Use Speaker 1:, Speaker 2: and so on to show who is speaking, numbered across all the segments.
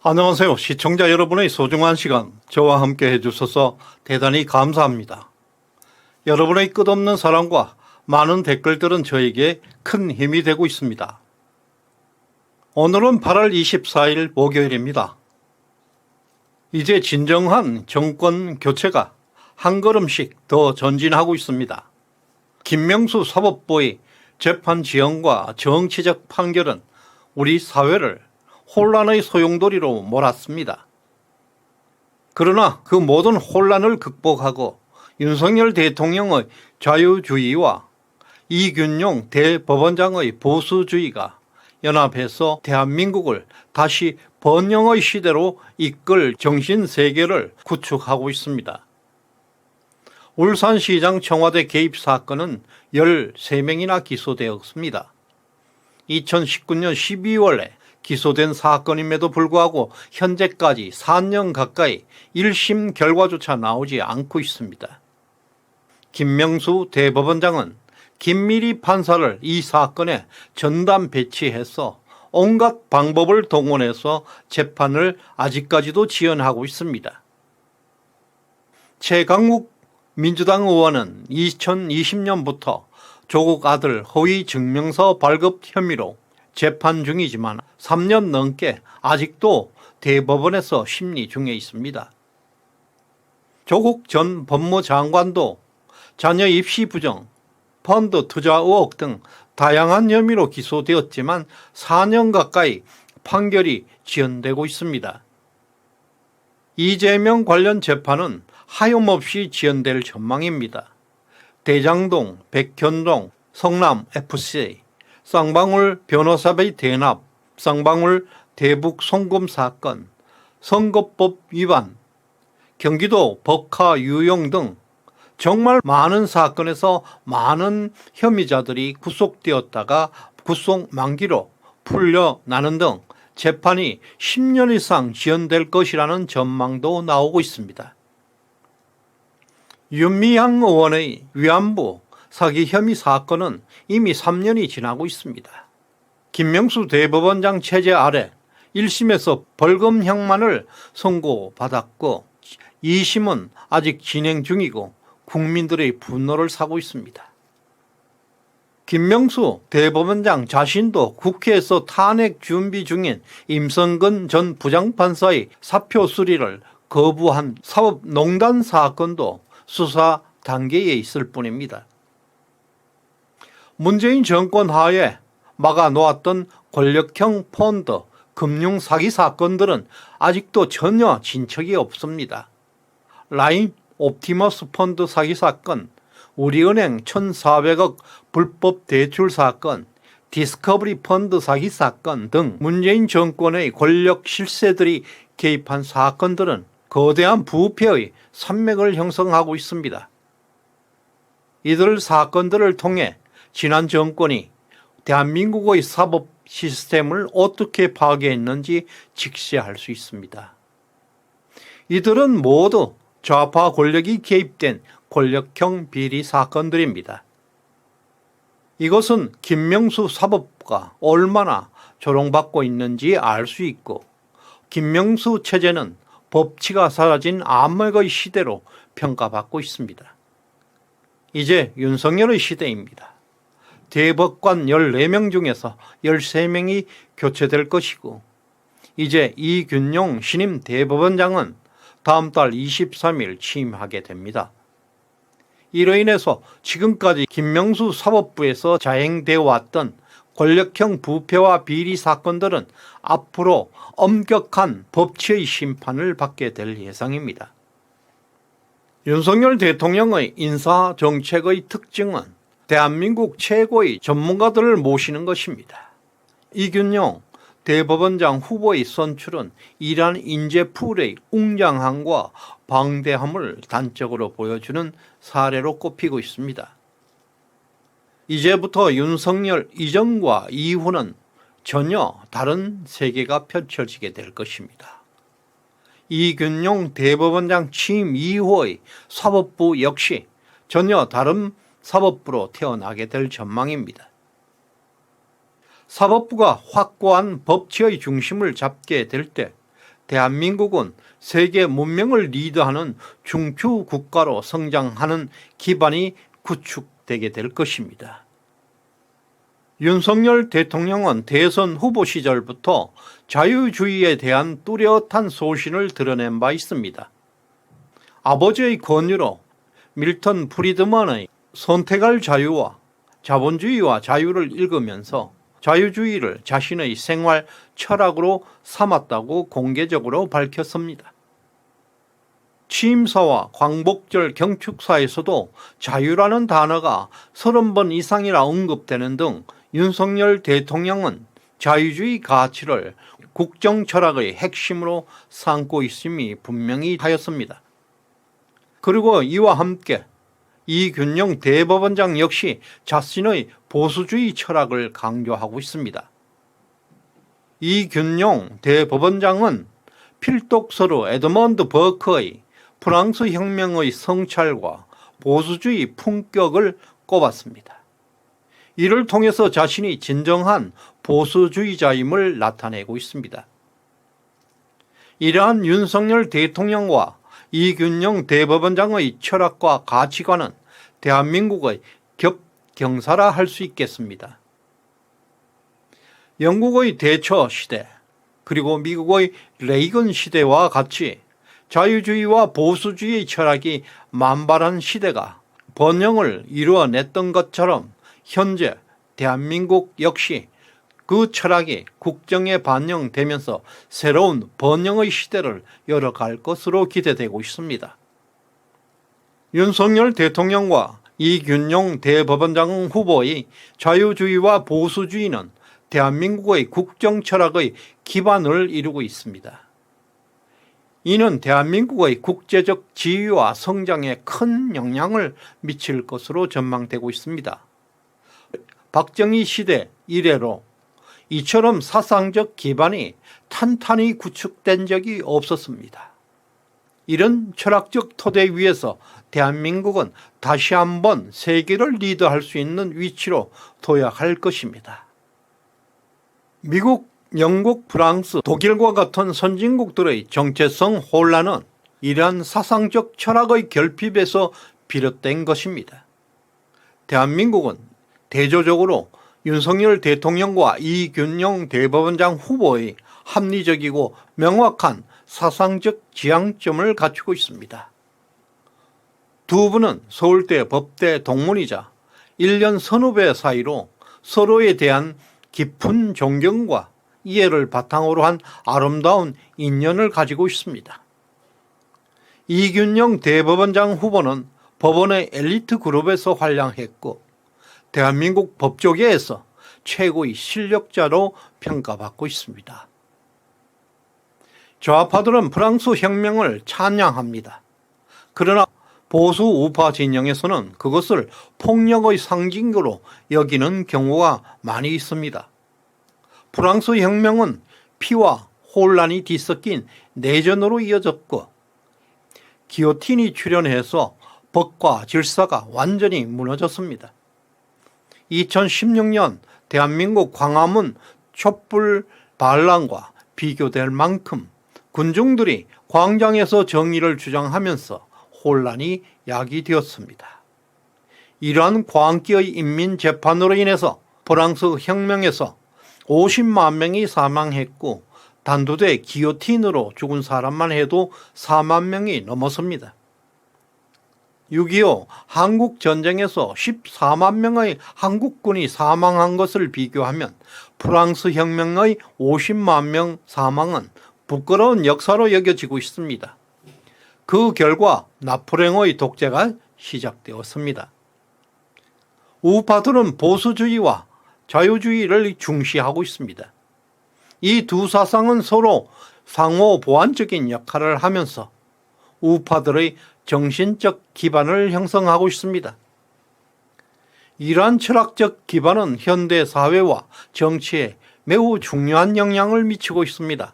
Speaker 1: 안녕하세요. 시청자 여러분의 소중한 시간 저와 함께 해주셔서 대단히 감사합니다. 여러분의 끝없는 사랑과 많은 댓글들은 저에게 큰 힘이 되고 있습니다. 오늘은 8월 24일 목요일입니다. 이제 진정한 정권 교체가 한 걸음씩 더 전진하고 있습니다. 김명수 사법부의 재판 지형과 정치적 판결은 우리 사회를 혼란의 소용돌이로 몰았습니다. 그러나 그 모든 혼란을 극복하고 윤석열 대통령의 자유주의와 이균용 대법원장의 보수주의가 연합해서 대한민국을 다시 번영의 시대로 이끌 정신세계를 구축하고 있습니다. 울산시장 청와대 개입 사건은 13명이나 기소되었습니다. 2019년 12월에 기소된 사건임에도 불구하고 현재까지 4년 가까이 1심 결과조차 나오지 않고 있습니다. 김명수 대법원장은 김미리 판사를 이 사건에 전담 배치해서 온갖 방법을 동원해서 재판을 아직까지도 지연하고 있습니다. 최강욱 민주당 의원은 2020년부터 조국 아들 허위 증명서 발급 혐의로 재판 중이지만 3년 넘게 아직도 대법원에서 심리 중에 있습니다. 조국 전 법무장관도 자녀 입시 부정, 펀드 투자 의혹 등 다양한 혐의로 기소되었지만 4년 가까이 판결이 지연되고 있습니다. 이재명 관련 재판은 하염없이 지연될 전망입니다. 대장동, 백현동, 성남 FC, 쌍방울 변호사의 대납, 쌍방울 대북 송금 사건, 선거법 위반, 경기도 법카 유용 등 정말 많은 사건에서 많은 혐의자들이 구속되었다가 구속 만기로 풀려나는 등 재판이 10년 이상 지연될 것이라는 전망도 나오고 있습니다. 윤미향 의원의 위안부 사기 혐의 사건은 이미 3년이 지나고 있습니다. 김명수 대법원장 체제 아래 1심에서 벌금형만을 선고받았고 2심은 아직 진행 중이고 국민들의 분노를 사고 있습니다. 김명수 대법원장 자신도 국회에서 탄핵 준비 중인 임성근 전 부장판사의 사표 수리를 거부한 사법농단 사건도 수사 단계에 있을 뿐입니다. 문재인 정권 하에 막아놓았던 권력형 펀드, 금융 사기 사건들은 아직도 전혀 진척이 없습니다. 라인 옵티머스 펀드 사기 사건, 우리은행 1,400억 불법 대출 사건, 디스커버리 펀드 사기 사건 등 문재인 정권의 권력 실세들이 개입한 사건들은 거대한 부패의 산맥을 형성하고 있습니다. 이들 사건들을 통해 지난 정권이 대한민국의 사법 시스템을 어떻게 파괴했는지 직시할 수 있습니다. 이들은 모두 좌파 권력이 개입된 권력형 비리 사건들입니다. 이것은 김명수 사법부가 얼마나 조롱받고 있는지 알 수 있고 김명수 체제는 법치가 사라진 암흑의 시대로 평가받고 있습니다. 이제 윤석열의 시대입니다. 대법관 14명 중에서 13명이 교체될 것이고 이제 이균용 신임 대법원장은 다음 달 23일 취임하게 됩니다. 이로 인해서 지금까지 김명수 사법부에서 자행되어 왔던 권력형 부패와 비리 사건들은 앞으로 엄격한 법치의 심판을 받게 될 예상입니다. 윤석열 대통령의 인사정책의 특징은 대한민국 최고의 전문가들을 모시는 것입니다. 이균용 대법원장 후보의 선출은 이러한 인재풀의 웅장함과 방대함을 단적으로 보여주는 사례로 꼽히고 있습니다. 이제부터 윤석열 이전과 이후는 전혀 다른 세계가 펼쳐지게 될 것입니다. 이균용 대법원장 취임 이후의 사법부 역시 전혀 다른 사법부로 태어나게 될 전망입니다. 사법부가 확고한 법치의 중심을 잡게 될 때 대한민국은 세계 문명을 리드하는 중추 국가로 성장하는 기반이 구축되게 될 것입니다. 윤석열 대통령은 대선 후보 시절부터 자유주의에 대한 뚜렷한 소신을 드러낸 바 있습니다. 아버지의 권유로 밀턴 프리드먼의 선택할 자유와 자본주의와 자유를 읽으면서 자유주의를 자신의 생활 철학으로 삼았다고 공개적으로 밝혔습니다. 취임사와 광복절 경축사에서도 자유라는 단어가 30번 이상이나 언급되는 등 윤석열 대통령은 자유주의 가치를 국정 철학의 핵심으로 삼고 있음이 분명히 하였습니다. 그리고 이와 함께 이균용 대법원장 역시 자신의 보수주의 철학을 강조하고 있습니다. 이균용 대법원장은 필독서로 에드먼드 버크의 프랑스 혁명의 성찰과 보수주의 품격을 꼽았습니다. 이를 통해서 자신이 진정한 보수주의자임을 나타내고 있습니다. 이러한 윤석열 대통령과 이균용 대법원장의 철학과 가치관은 대한민국의 겹경사라 할 수 있겠습니다. 영국의 대처 시대 그리고 미국의 레이건 시대와 같이 자유주의와 보수주의 철학이 만발한 시대가 번영을 이루어냈던 것처럼 현재 대한민국 역시 그 철학이 국정에 반영되면서 새로운 번영의 시대를 열어갈 것으로 기대되고 있습니다. 윤석열 대통령과 이균용 대법원장 후보의 자유주의와 보수주의는 대한민국의 국정 철학의 기반을 이루고 있습니다. 이는 대한민국의 국제적 지위와 성장에 큰 영향을 미칠 것으로 전망되고 있습니다. 박정희 시대 이래로 이처럼 사상적 기반이 탄탄히 구축된 적이 없었습니다. 이런 철학적 토대 위에서 대한민국은 다시 한번 세계를 리드할 수 있는 위치로 도약할 것입니다. 미국, 영국, 프랑스, 독일과 같은 선진국들의 정체성 혼란은 이러한 사상적 철학의 결핍에서 비롯된 것입니다. 대한민국은 대조적으로 윤석열 대통령과 이균용 대법원장 후보의 합리적이고 명확한 사상적 지향점을 갖추고 있습니다. 두 분은 서울대 법대 동문이자 1년 선후배 사이로 서로에 대한 깊은 존경과 이해를 바탕으로 한 아름다운 인연을 가지고 있습니다. 이균용 대법원장 후보는 법원의 엘리트 그룹에서 활약했고 대한민국 법조계에서 최고의 실력자로 평가받고 있습니다. 좌파들은 프랑스 혁명을 찬양합니다. 그러나 보수 우파 진영에서는 그것을 폭력의 상징으로 여기는 경우가 많이 있습니다. 프랑스 혁명은 피와 혼란이 뒤섞인 내전으로 이어졌고 기요틴이 출현해서 법과 질서가 완전히 무너졌습니다. 2016년 대한민국 광화문 촛불 반란과 비교될 만큼 군중들이 광장에서 정의를 주장하면서 혼란이 야기되었습니다. 이러한 광기의 인민재판으로 인해서 프랑스 혁명에서 50만 명이 사망했고 단두대 기요틴으로 죽은 사람만 해도 4만 명이 넘었습니다. 6.25 한국전쟁에서 14만 명의 한국군이 사망한 것을 비교하면 프랑스 혁명의 50만 명 사망은 부끄러운 역사로 여겨지고 있습니다. 그 결과 나폴레옹의 독재가 시작되었습니다. 우파들은 보수주의와 자유주의를 중시하고 있습니다. 이 두 사상은 서로 상호 보완적인 역할을 하면서 우파들의 정신적 기반을 형성하고 있습니다. 이러한 철학적 기반은 현대 사회와 정치에 매우 중요한 영향을 미치고 있습니다.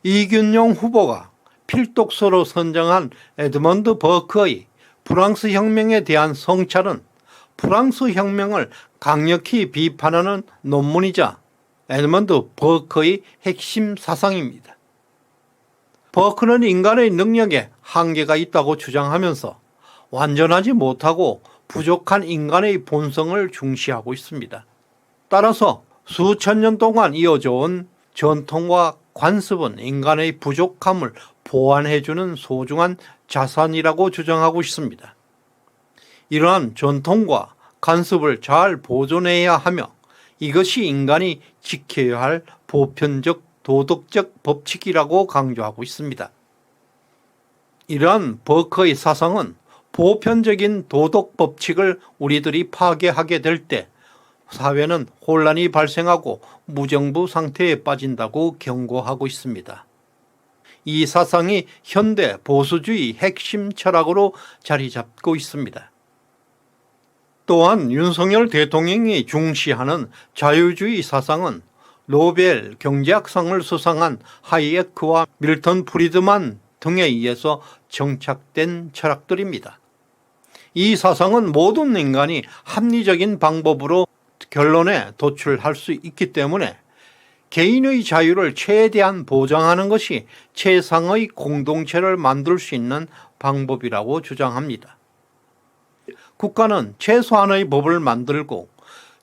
Speaker 1: 이균용 후보가 필독서로 선정한 에드먼드 버크의 프랑스 혁명에 대한 성찰은 프랑스 혁명을 강력히 비판하는 논문이자 에드먼드 버크의 핵심 사상입니다. 버크는 인간의 능력에 한계가 있다고 주장하면서 완전하지 못하고 부족한 인간의 본성을 중시하고 있습니다. 따라서 수천 년 동안 이어져 온 전통과 관습은 인간의 부족함을 보완해주는 소중한 자산이라고 주장하고 있습니다. 이러한 전통과 관습을 잘 보존해야 하며 이것이 인간이 지켜야 할 보편적 도덕적 법칙이라고 강조하고 있습니다. 이러한 버크의 사상은 보편적인 도덕 법칙을 우리들이 파괴하게 될 때 사회는 혼란이 발생하고 무정부 상태에 빠진다고 경고하고 있습니다. 이 사상이 현대 보수주의 핵심 철학으로 자리 잡고 있습니다. 또한 윤석열 대통령이 중시하는 자유주의 사상은 노벨 경제학상을 수상한 하이에크와 밀턴 프리드만 등에 의해서 정착된 철학들입니다. 이 사상은 모든 인간이 합리적인 방법으로 결론에 도출할 수 있기 때문에 개인의 자유를 최대한 보장하는 것이 최상의 공동체를 만들 수 있는 방법이라고 주장합니다. 국가는 최소한의 법을 만들고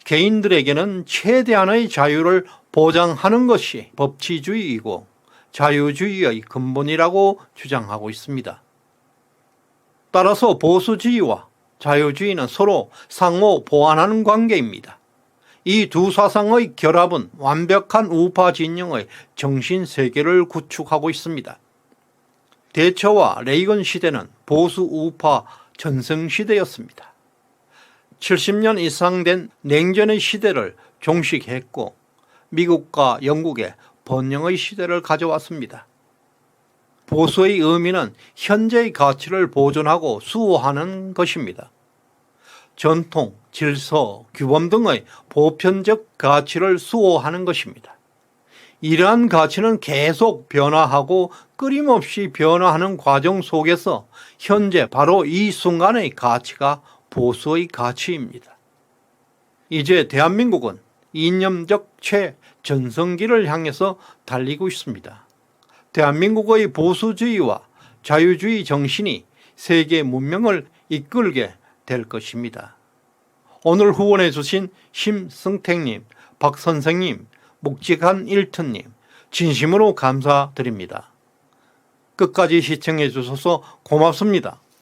Speaker 1: 개인들에게는 최대한의 자유를 보장하는 것이 법치주의이고 자유주의의 근본이라고 주장하고 있습니다. 따라서 보수주의와 자유주의는 서로 상호 보완하는 관계입니다. 이 두 사상의 결합은 완벽한 우파 진영의 정신세계를 구축하고 있습니다. 대처와 레이건 시대는 보수 우파 전성시대였습니다. 70년 이상 된 냉전의 시대를 종식했고 미국과 영국의 번영의 시대를 가져왔습니다. 보수의 의미는 현재의 가치를 보존하고 수호하는 것입니다. 전통, 질서, 규범 등의 보편적 가치를 수호하는 것입니다. 이러한 가치는 계속 변화하고 끊임없이 변화하는 과정 속에서 현재 바로 이 순간의 가치가 보수의 가치입니다. 이제 대한민국은 이념적 최전성기를 향해서 달리고 있습니다. 대한민국의 보수주의와 자유주의 정신이 세계 문명을 이끌게 될 것입니다. 오늘 후원해 주신 심승택님, 박선생님, 묵직한 일트님 진심으로 감사드립니다. 끝까지 시청해 주셔서 고맙습니다.